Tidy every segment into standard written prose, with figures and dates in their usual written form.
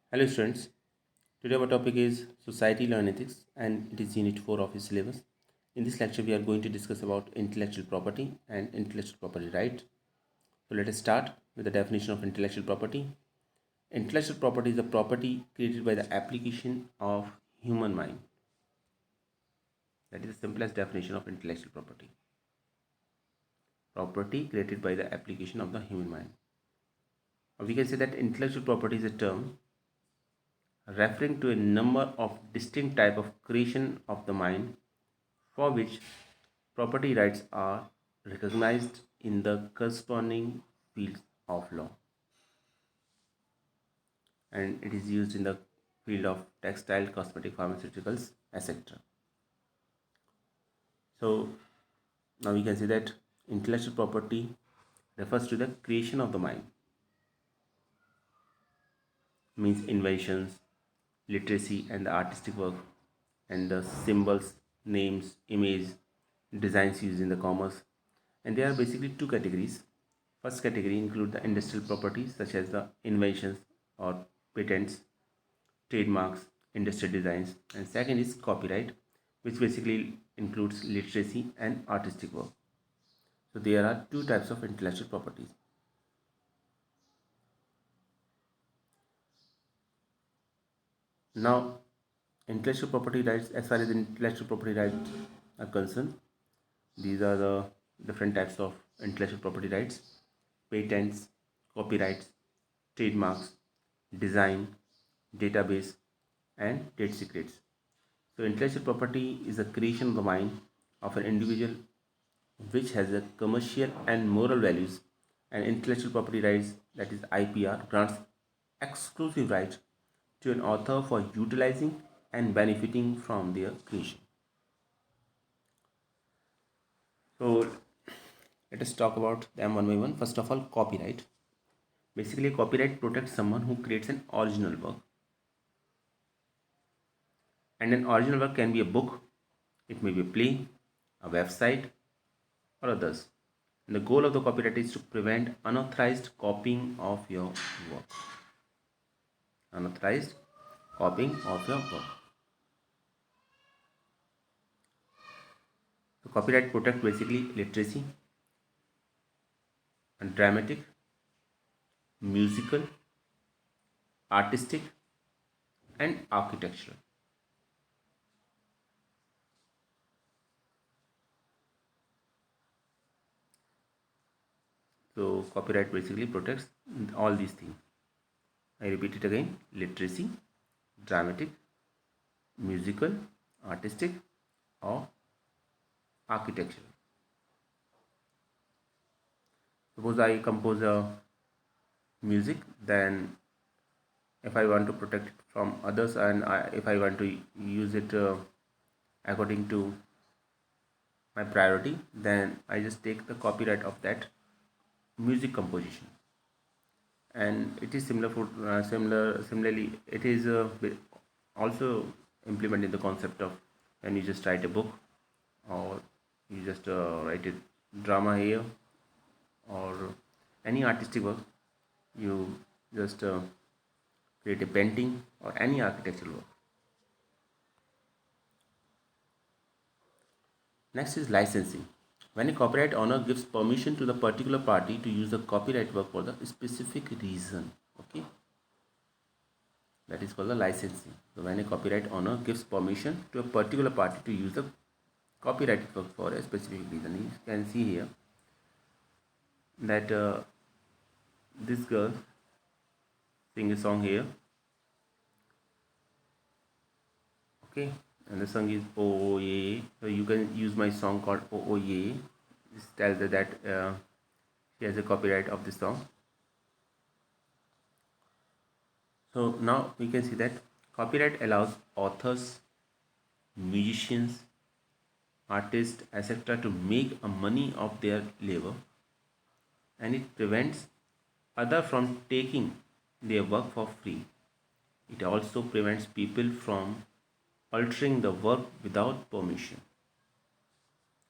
Hello students, today our topic is Society Law and Ethics and it is Unit 4 of his syllabus. In this lecture we are going to discuss about intellectual property and intellectual property right. So let us start with the definition of intellectual property. Intellectual property is a property created by the application of human mind. That is the simplest definition of intellectual property. Property created by the application of the human mind. Or we can say that intellectual property is a term referring to a number of distinct type of creation of the mind for which property rights are recognized in the corresponding fields of law, and it is used in the field of textile, cosmetic, pharmaceuticals, etc. So now we can say that intellectual property refers to the creation of the mind, means inventions, literacy and the artistic work, and the symbols, names, image, designs used in the commerce. And there are basically two categories. First category include the industrial properties such as the inventions or patents, trademarks, industrial designs, and second is copyright, which basically includes literacy and artistic work. So there are two types of intellectual properties. Now, intellectual property rights, as far as intellectual property rights are concerned, these are the different types of intellectual property rights: patents, copyrights, trademarks, design, database, and trade secrets. So, intellectual property is a creation of the mind of an individual which has a commercial and moral values, and intellectual property rights, that is IPR, grants exclusive right to an author for utilizing and benefiting from their creation. So let us talk about them one by one. First of all, copyright. Basically, copyright protects someone who creates an original work, and an original work can be a book, it may be a play, a website, or others. And the goal of the copyright is to prevent unauthorized copying of your work. Unauthorized copying of your work. So copyright protects basically literacy and dramatic, musical, artistic, and architectural. So copyright basically protects all these things. I repeat it again: literacy, dramatic, musical, artistic, or architectural. Suppose I compose a music, then if I want to protect it from others and if I want to use it according to my priority, then I just take the copyright of that music composition. And it is similar for similarly it is also implemented the concept of when you just write a book, or you just write a drama here, or any artistic work, you just create a painting or any architectural work. Next is licensing. When a copyright owner gives permission to the particular party to use the copyright work for the specific reason, okay, that is called the licensing. So when a copyright owner gives permission to a particular party to use the copyright work for a specific reason, you can see here that this girl sing a song here, okay, and the song is Oh Yeah. So you can use my song called Oh Yeah. Just tell her that she has a copyright of this song. So now we can see that copyright allows authors, musicians, artists, etc. to make a money of their labor, and it prevents other from taking their work for free. It also prevents people from altering the work without permission.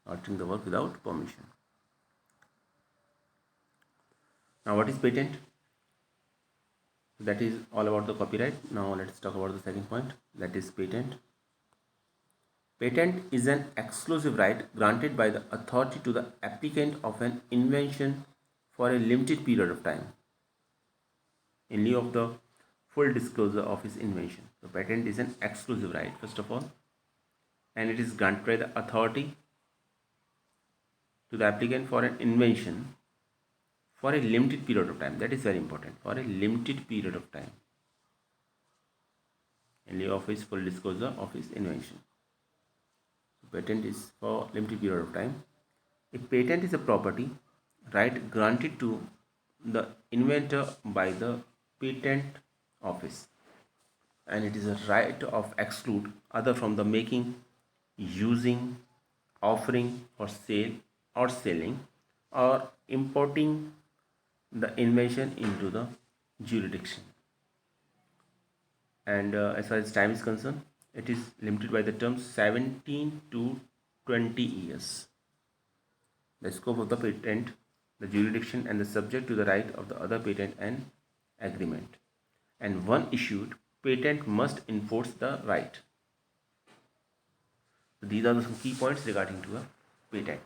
Altering the work without permission. Now, what is patent? That is all about the copyright. Now let's talk about the second point, that is patent. Patent is an exclusive right granted by the authority to the applicant of an invention for a limited period of time in lieu of the full disclosure of his invention. The patent is an exclusive right, first of all, and it is granted by the authority to the applicant for an invention for a limited period of time. That is very important. For a limited period of time in lieu of his full disclosure of his invention. Patent is for limited period of time. A patent is a property right granted to the inventor by the patent office, and it is a right of exclude other from the making, using, offering for sale or selling or importing the invention into the jurisdiction. And as far as time is concerned, it is limited by the term 17 to 20 years. The scope of the patent, the jurisdiction, and the subject to the right of the other patent and agreement. And one issued patent must enforce the right. So these are the some key points regarding to a patent.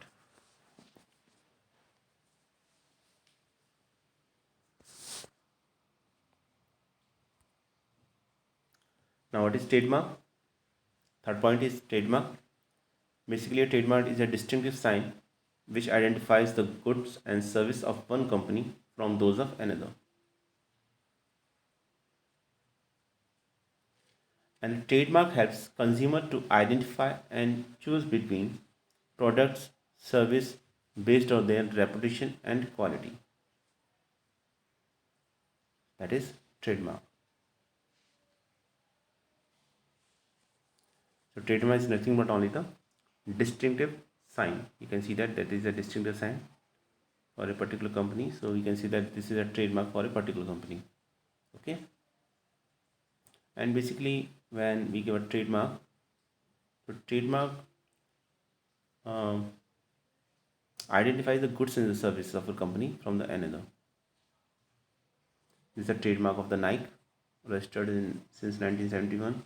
Now what is trademark? Third point is trademark. Basically, a trademark is a distinctive sign which identifies the goods and service of one company from those of another. And a trademark helps consumer to identify and choose between products, service based on their reputation and quality. That is trademark. So trademark is nothing but only the distinctive sign. You can see that is a distinctive sign for a particular company. So we can see that this is a trademark for a particular company. Okay. And basically, when we give a trademark, so trademark identifies the goods and the services of a company from the another. This is a trademark of the Nike, registered since 1971.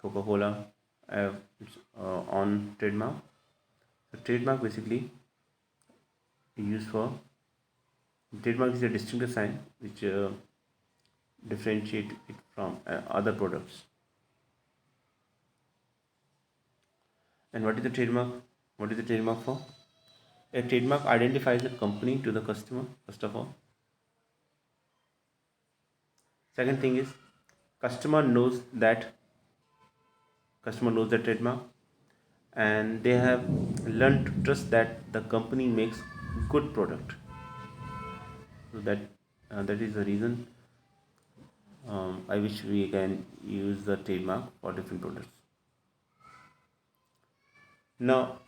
Coca-Cola on trademark. So trademark basically used for, trademark is a distinctive sign which differentiate it from other products. And what is the trademark? What is the trademark for? A trademark identifies a company to the customer, first of all. Second thing is customer knows the trademark, and they have learned to trust that the company makes good product. So that is the reason I wish we can use the trademark for different products. Now,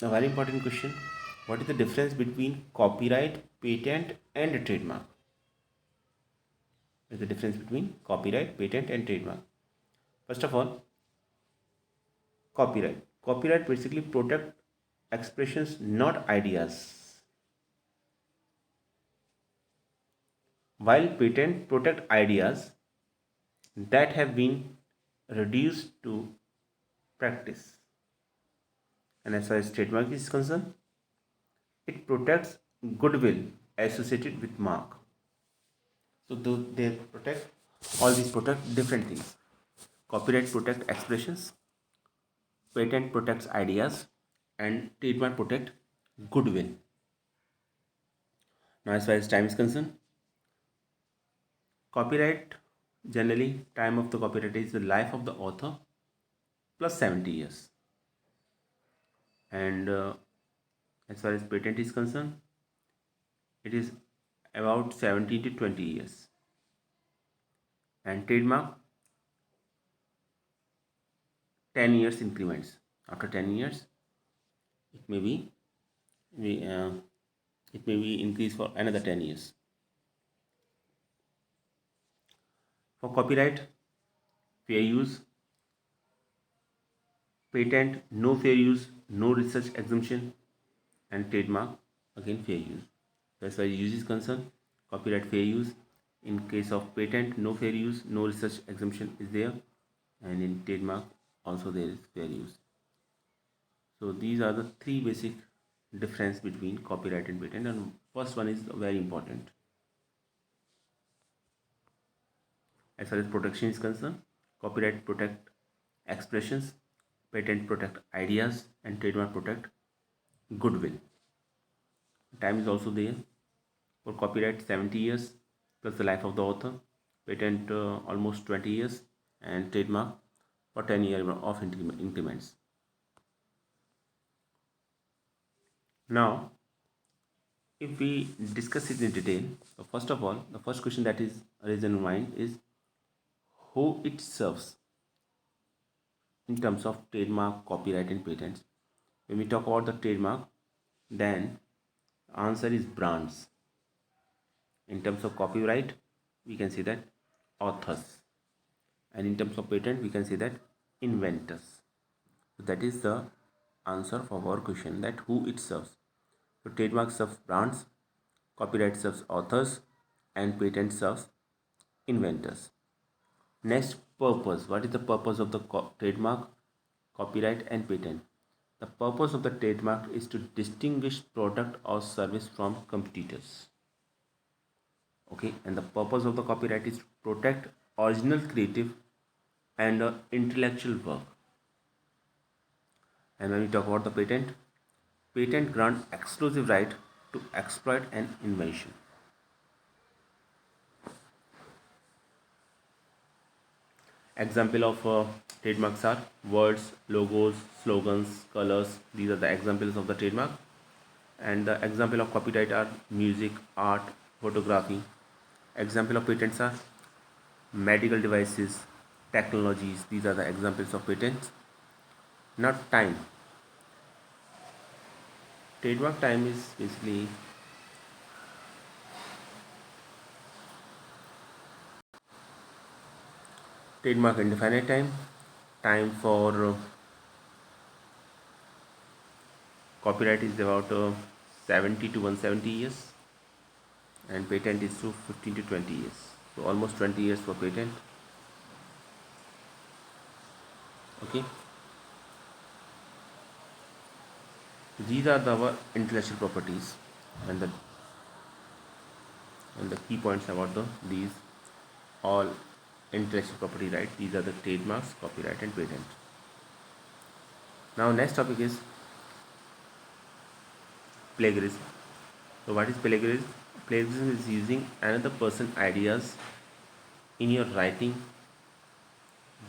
a very important question: what is the difference between copyright, patent, and a trademark? What is the difference between copyright, patent, and trademark? First of all, copyright. Copyright basically protect expressions, not ideas, while patent protect ideas that have been reduced to practice. And as far as trademark is concerned, it protects goodwill associated with mark. So they protect, all these protect different things. Copyright protect expressions, patent protects ideas, and trademark protect goodwill. Now as far as time is concerned, copyright, generally time of the copyright is the life of the author plus 70 years. And as far as patent is concerned, it is about 17 to 20 years. And trademark, 10 years increments. After 10 years, it may be increased for another 10 years. For copyright, fair use. Patent, no fair use, no research exemption. And trademark, again fair use. As far as use is concerned, copyright fair use, In case of patent, no fair use, no research exemption is there, and in trademark also there is fair use. So these are the three basic difference between copyright and patent, and first one is very important. As far as protection is concerned, copyright protect expressions, patent protect ideas, and trademark protect goodwill. Time is also there. For copyright, 70 years plus the life of the author, patent almost 20 years, and trademark for 10 years of increments. Now, if we discuss it in detail, so first of all, the first question that is raised in mind is who it serves in terms of trademark, copyright, and patents. When we talk about the trademark, then answer is brands. In terms of copyright, we can say that authors, and in terms of patent, we can say that inventors. So that is the answer for our question, that who it serves. So trademark serves brands, copyright serves authors, and patent serves inventors. Next, purpose. What is the purpose of the trademark, copyright, and patent? The purpose of the trademark is to distinguish product or service from competitors. Okay, and the purpose of the copyright is to protect original creative and intellectual work. And when we talk about the patent grant exclusive right to exploit an invention. Example of trademarks are words, logos, slogans, colors. These are the examples of the trademark. And the example of copyright are music, art, photography. Example of patents are medical devices, technologies. These are the examples of patents. Not time. Trademark time is basically trademark indefinite time. Time for copyright is about 70 to 170 years, and patent is to 15 to 20 years. So almost 20 years for patent. Okay. These are our intellectual properties, and the key points about these all intellectual property right. These are the trademarks, copyright, and patent. Now next topic is plagiarism. So what is plagiarism? Plagiarism is using another person's ideas in your writing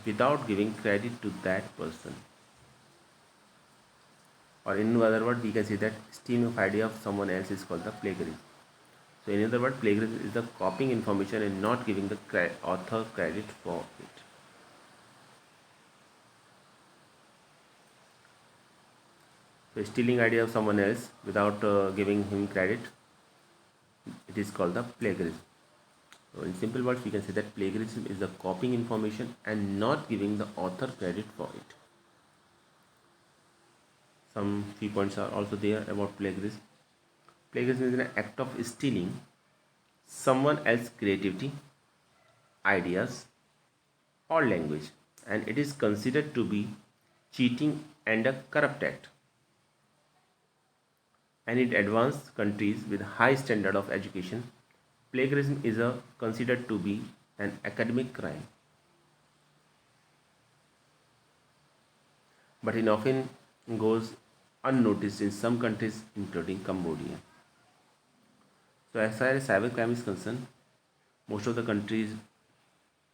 without giving credit to that person. Or in other words, we can say that stealing of idea of someone else is called the plagiarism. So in other words, plagiarism is the copying information and not giving the author credit for it. So stealing idea of someone else without giving him credit, it is called the plagiarism. So in simple words, we can say that plagiarism is the copying information and not giving the author credit for it. Some key points are also there about plagiarism. Plagiarism is an act of stealing someone else's creativity, ideas, or language, and it is considered to be cheating and a corrupt act. And in advanced countries with high standard of education, plagiarism is considered to be an academic crime. But it often goes unnoticed in some countries, including Cambodia. So as far as cybercrime is concerned, most of the countries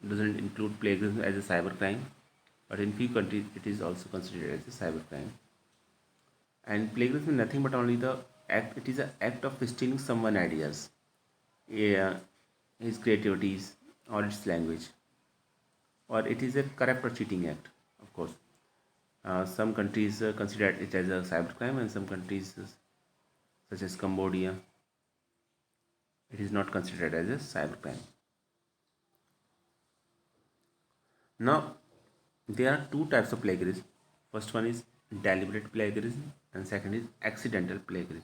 doesn't include plagiarism as a cybercrime, but in few countries it is also considered as a cybercrime. And plagiarism is nothing but only the act. It is an act of stealing someone's ideas, yeah, his creativities, or its language, or it is a corrupt or cheating act. Of course, some countries consider it as a cybercrime, and some countries, such as Cambodia, it is not considered as a cybercrime. Now, there are two types of plagiarism. First one is deliberate plagiarism, and second is accidental plagiarism.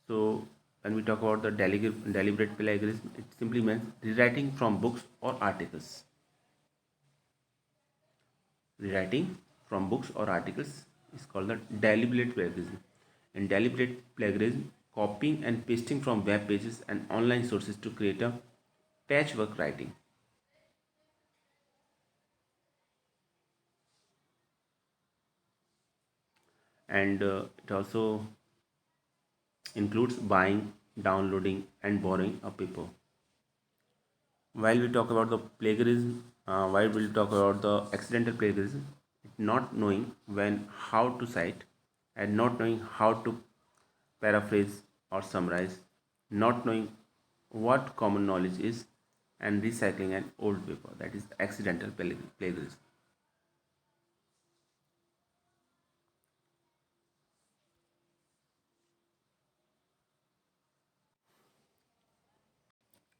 So, when we talk about the deliberate plagiarism, it simply means rewriting from books or articles. Rewriting from books or articles is called the deliberate plagiarism. In deliberate plagiarism, copying and pasting from web pages and online sources to create a patchwork writing. And it also includes buying, downloading, and borrowing a paper. While we talk about the plagiarism, while we'll talk about the accidental plagiarism, not knowing when how to cite and not knowing how to paraphrase or summarize, not knowing what common knowledge is, and recycling an old paper, that is accidental plagiarism.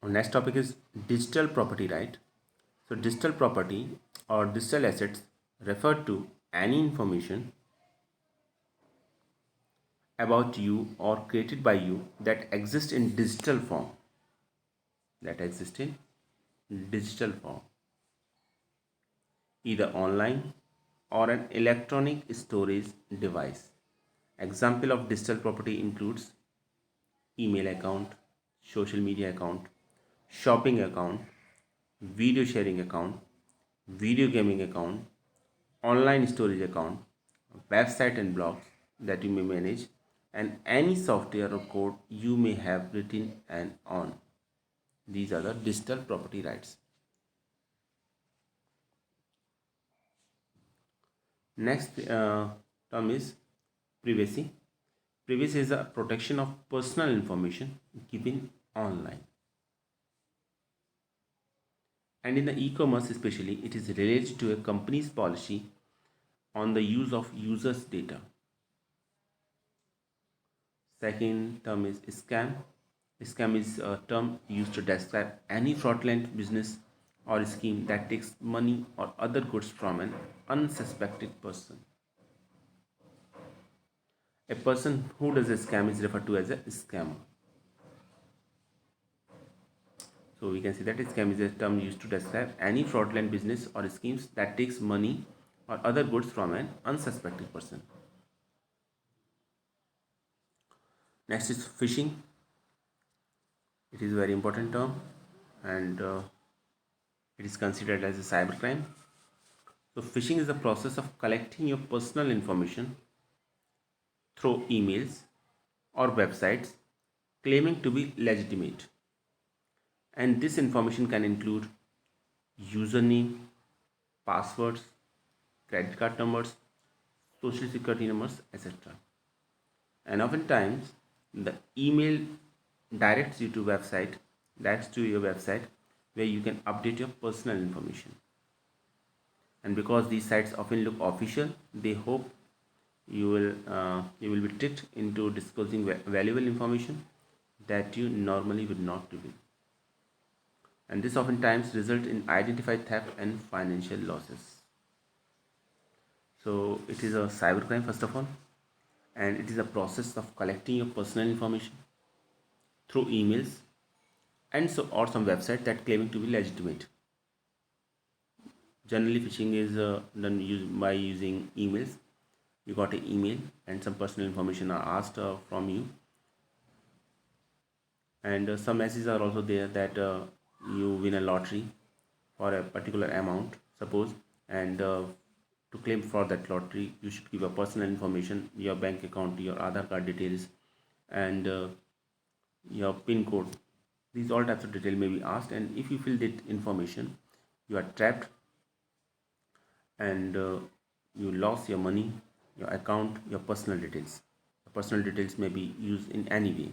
Our next topic is digital property right. So digital property or digital assets refer to any information about you or created by you that exist in digital form, that exist in digital form, either online or an electronic storage device. Example of digital property includes email account, social media account, shopping account, video sharing account, video gaming account, online storage account, website and blogs that you may manage, and any software or code you may have written and on. These are the digital property rights. Next term is privacy. Privacy is the protection of personal information given online. And in the e-commerce especially, it is related to a company's policy on the use of users' data. Second term is scam. Scam is a term used to describe any fraudulent business or scheme that takes money or other goods from an unsuspected person. A person who does a scam is referred to as a scammer. So we can see that a scam is a term used to describe any fraudulent business or schemes that takes money or other goods from an unsuspecting person. Next is phishing. It is a very important term, and it is considered as a cybercrime. So phishing is the process of collecting your personal information through emails or websites claiming to be legitimate. And this information can include username, passwords, credit card numbers, social security numbers, etc. And oftentimes the email directs you to website, directs to your website where you can update your personal information. And because these sites often look official, they hope you will be tricked into disclosing valuable information that you normally would not reveal. And this oftentimes result in identified theft and financial losses. So it is a cybercrime first of all, and it is a process of collecting your personal information through emails and so or some website that claiming to be legitimate. Generally phishing is done by using emails. You got an email and some personal information are asked from you, and some messages are also there that you win a lottery for a particular amount suppose, and to claim for that lottery you should give a personal information, your bank account, your Aadhaar card details, and your pin code. These all types of detail may be asked, and if you fill that information you are trapped, and you lost your money, your account, your personal details. The personal details may be used in any way,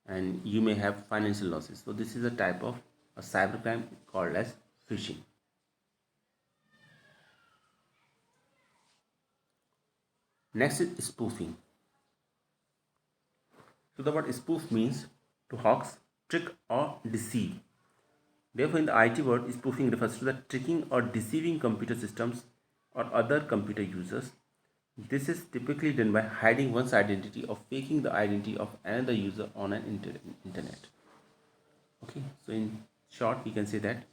and you may have financial losses. So this is a type of a cybercrime called as phishing. Next is spoofing. So the word spoof means to hoax, trick or deceive. Therefore, in the IT world, spoofing refers to the tricking or deceiving computer systems or other computer users This is typically done by hiding one's identity or faking the identity of another user on an internet. Okay, so in short, we can say that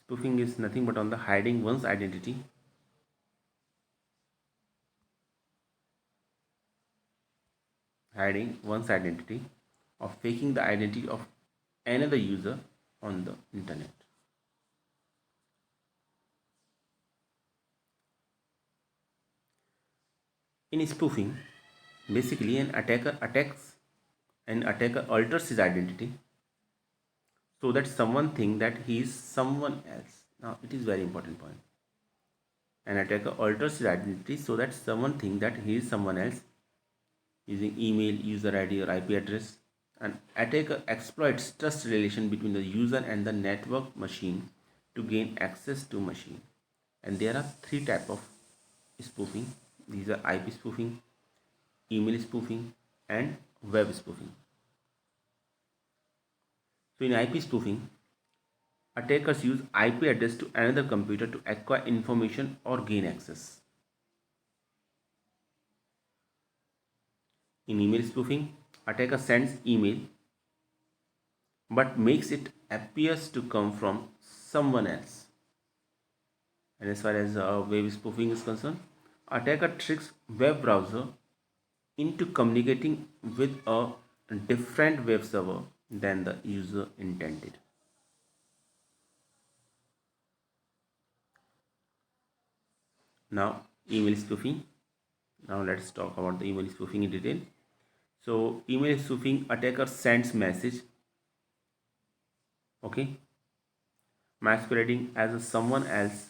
spoofing is nothing but on the hiding one's identity or faking the identity of another user on the internet. In spoofing, basically an attacker alters his identity so that someone think that he is someone else. Now it is very important point. An attacker alters his identity so that someone think that he is someone else using email, user ID or IP address. An attacker exploits trust relation between the user and the network machine to gain access to machine. And there are three types of spoofing. These are IP spoofing, email spoofing, and web spoofing. So in IP spoofing, attackers use IP address to another computer to acquire information or gain access. In email spoofing, attacker sends email but makes it appears to come from someone else. And as far as web spoofing is concerned, attacker tricks web browser into communicating with a different web server than the user intended. Now, email spoofing. Now let's talk about the email spoofing in detail. So, email spoofing, attacker sends message, okay, masquerading as a someone else.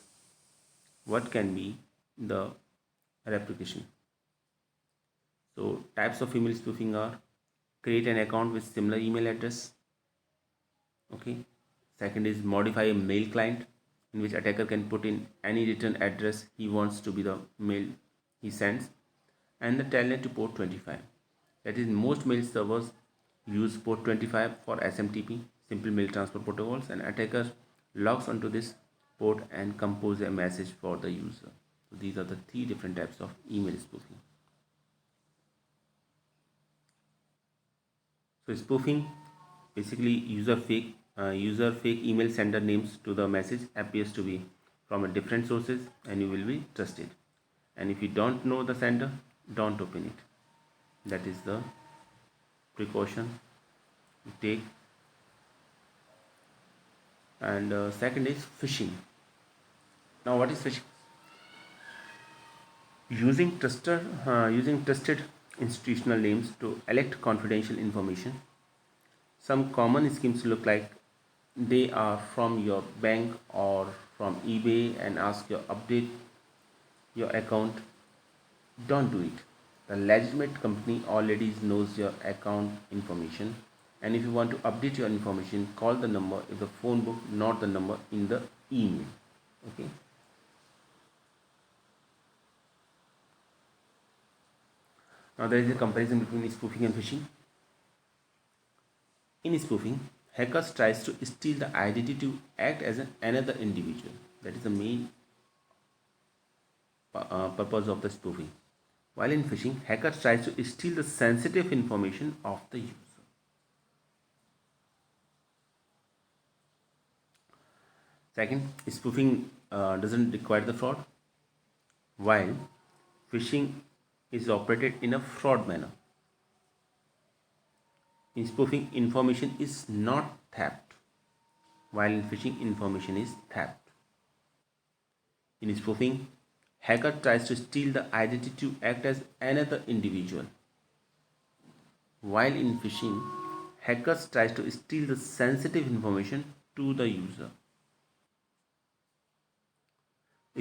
What can be the replication? So, types of email spoofing are: create an account with similar email address, okay. Second is modify a mail client, in which attacker can put in any return address he wants to be the mail he sends, and the telnet to port 25. That is, most mail servers use port 25 for SMTP, simple mail transfer protocols, and attacker logs onto this port and compose a message for the user. So these are the three different types of email spoofing. So spoofing, basically user fake email sender names to the message appears to be from a different sources, and you will be trusted. And if you don't know the sender, don't open it. That is the precaution you take. And second is phishing. Now what is phishing? Using trusted institutional names to elect confidential information. Some common schemes look like they are from your bank or from eBay and ask you update your account. Don't do it. The legitimate company already knows your account information, and if you want to update your information, call the number in the phone book, not the number in the email. Okay. Now there is a comparison between spoofing and phishing. In spoofing, hackers tries to steal the identity to act as another individual. That is the main purpose of the spoofing. While in phishing, hackers tries to steal the sensitive information of the user. Second, spoofing doesn't require the fraud, while phishing is operated in a fraud manner. In spoofing, information is not theft, while in phishing, information is theft. In spoofing, hacker tries to steal the identity to act as another individual, while in phishing, hackers tries to steal the sensitive information to the user.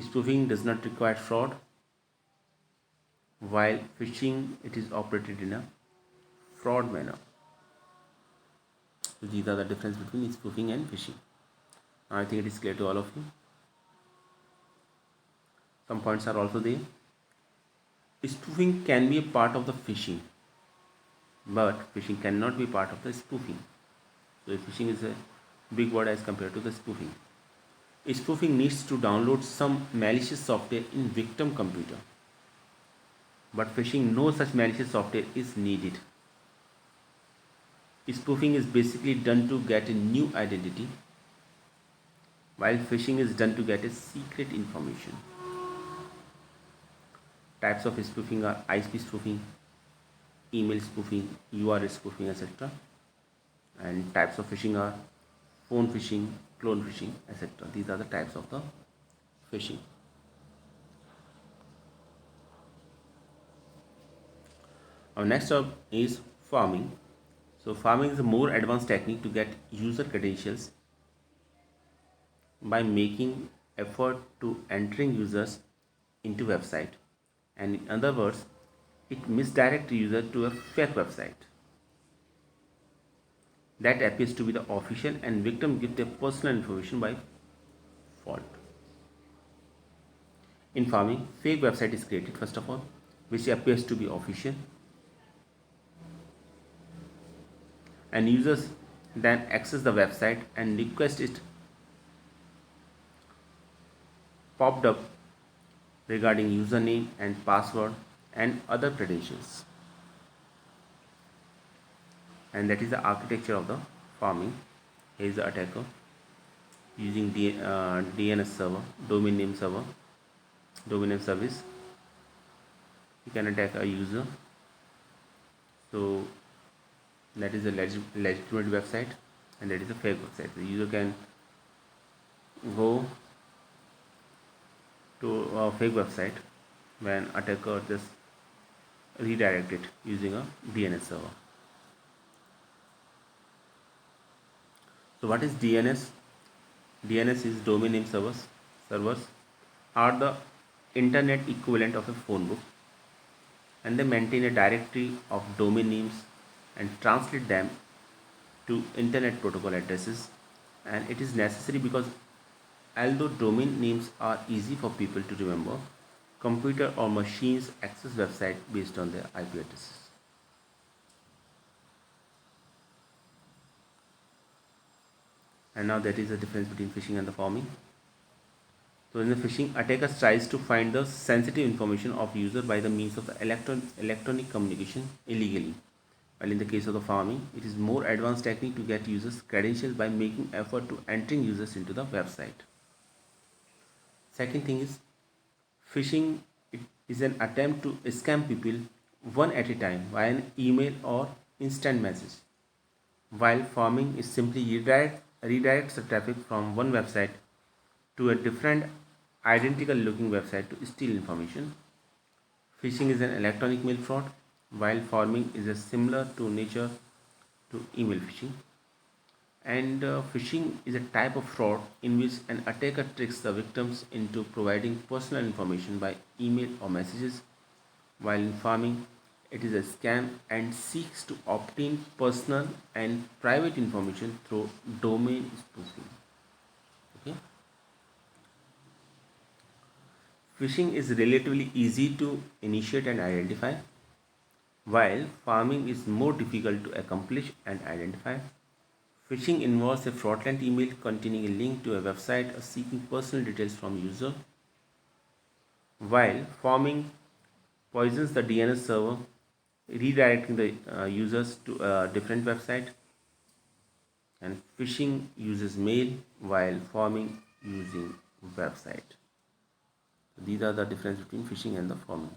Spoofing does not require fraud, while phishing it is operated in a fraud manner. So these are the difference between spoofing and phishing. I think it is clear to all of you. Some points are also there. Spoofing can be a part of the phishing, but phishing cannot be part of the spoofing. So phishing is a big word as compared to the spoofing. spoofing needs to download some malicious software in victim computer, but phishing no such malicious software is needed. Spoofing is basically done to get a new identity, while phishing is done to get a secret information. Types of spoofing are IP spoofing, email spoofing, URL spoofing, etc. And types of phishing are phone phishing, clone phishing, etc. These are the types of the phishing. Our next up is farming. So farming is a more advanced technique to get user credentials by making effort to entering users into website, and in other words, it misdirects the user to a fake website that appears to be the official, and victim give their personal information by fault. In farming, fake website is created first of all, which appears to be official, and users then access the website and request it popped up regarding username and password and other credentials. And that is the architecture of the farming. Here is the attacker using DNS server, domain name service. You can attack a user. So that is a legitimate website, and that is a fake website. The user can go to a fake website when attacker just redirect it using a DNS server. So what is DNS? DNS is domain name servers. Servers are the internet equivalent of a phone book, and they maintain a directory of domain names and translate them to internet protocol addresses. And it is necessary because although domain names are easy for people to remember, computer or machines access website based on their IP addresses. And now that is the difference between phishing and the farming. So in the phishing, attacker tries to find the sensitive information of user by the means of the electronic communication illegally. While in the case of the farming, it is more advanced technique to get users credentials by making effort to entering users into the website. Second thing is phishing. It is an attempt to scam people one at a time via an email or instant message, while farming is simply redirects the traffic from one website to a different identical looking website to steal information. Phishing is an electronic mail fraud, while farming is a similar to nature to email phishing. And phishing is a type of fraud in which an attacker tricks the victims into providing personal information by email or messages, while in farming, it is a scam and seeks to obtain personal and private information through domain spoofing. Okay. Phishing is relatively easy to initiate and identify, while farming is more difficult to accomplish and identify. Phishing involves a fraudulent email containing a link to a website or seeking personal details from user, while farming poisons the DNS server, redirecting the users to a different website. And phishing uses mail, while farming using website. So these are the difference between phishing and the farming.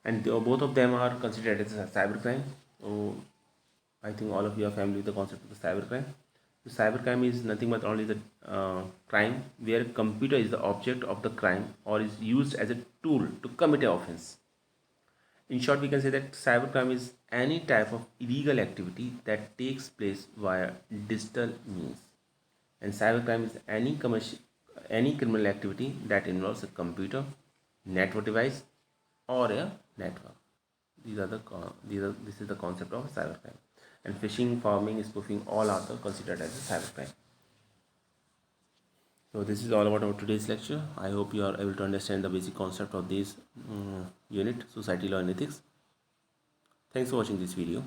And both of them are considered as a cybercrime. So I think all of you are familiar with the concept of the cybercrime. So cybercrime is nothing but only the crime where a computer is the object of the crime or is used as a tool to commit an offense. In short, we can say that cybercrime is any type of illegal activity that takes place via digital means, and cybercrime is any criminal activity that involves a computer, network device, or a network. This is the concept of cybercrime. And phishing, farming, spoofing, all are considered as a cybercrime. So this is all about our today's lecture. I hope you are able to understand the basic concept of this unit, society law and ethics. Thanks for watching this video.